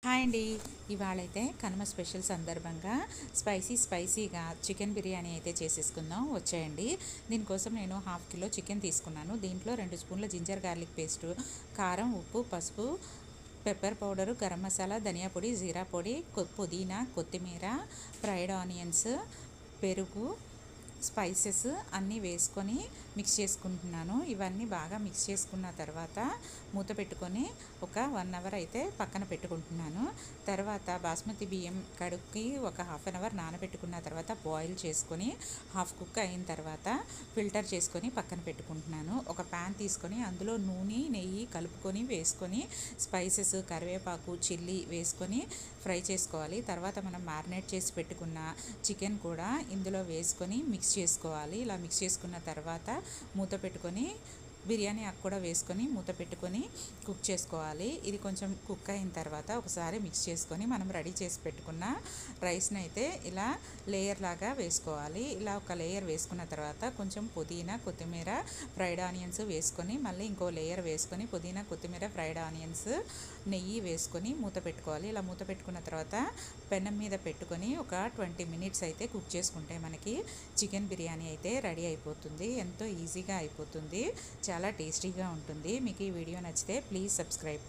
Hi అండి. ఇవాళైతే Kanuma special సందర్భంగా స్పైసీగా చికెన్ బిర్యానీ అయితే చేసేసుకుందాం వచ్చేయండి. దీనికోసం నేను 1/2 కిలో చికెన్ తీసుకున్నాను. దీంట్లో 2 స్పూన్ల జింజర్ గార్లిక్ పేస్టు, కారం, ఉప్పు, పసుపు, పెప్పర్ పౌడరు, గరం మసాలా, ధనియా పొడి, జీరా పొడి, పుదీనా, కొత్తిమీర, ఫ్రైడ్ ఆనియన్స్, పెరుగు, స్పైసెస్ అన్నీ వేసుకొని మిక్స్ చేసుకుంటున్నాను. ఇవన్నీ బాగా మిక్స్ చేసుకున్న తర్వాత మూత పెట్టుకొని ఒక 1 అవర్ అయితే పక్కన పెట్టుకుంటున్నాను. తర్వాత బాస్మతి బియ్యం కడుక్కి ఒక 1/2 అవర్ నానబెట్టుకున్న తర్వాత బాయిల్ చేసుకొని హాఫ్ కుక్ అయిన తర్వాత ఫిల్టర్ చేసుకొని పక్కన పెట్టుకుంటున్నాను. ఒక ప్యాన్ తీసుకొని అందులో నూనె, నెయ్యి కలుపుకొని వేసుకొని స్పైసెస్, కరివేపాకు, చిల్లీ వేసుకొని ఫ్రై చేసుకోవాలి. తర్వాత మనం మ్యారినేట్ చేసి పెట్టుకున్న చికెన్ కూడా ఇందులో వేసుకొని మిక్స్ చేసుకోవాలి. ఇలా మిక్స్ చేసుకున్న తర్వాత మూత పెట్టుకొని బిర్యానీ ఆకు కూడా వేసుకొని మూత పెట్టుకొని కుక్ చేసుకోవాలి. ఇది కొంచెం కుక్ అయిన తర్వాత ఒకసారి మిక్స్ చేసుకొని మనం రెడీ చేసి పెట్టుకున్న రైస్ని అయితే ఇలా లేయర్ లాగా వేసుకోవాలి. ఇలా ఒక లేయర్ వేసుకున్న తర్వాత కొంచెం పుదీనా, కొత్తిమీర, ఫ్రైడ్ ఆనియన్స్ వేసుకొని మళ్ళీ ఇంకో లేయర్ వేసుకొని పుదీనా, కొత్తిమీర, ఫ్రైడ్ ఆనియన్స్, నెయ్యి వేసుకొని మూత పెట్టుకోవాలి. ఇలా మూత పెట్టుకున్న తర్వాత పెనం మీద పెట్టుకొని ఒక 20 మినిట్స్ అయితే కుక్ చేసుకుంటే మనకి చికెన్ బిర్యానీ అయితే రెడీ అయిపోతుంది. ఎంతో ఈజీగా అయిపోతుంది, చాలా టేస్టీగా ఉంటుంది. మీకు ఈ వీడియో నచ్చితే ప్లీజ్ సబ్స్క్రైబ్.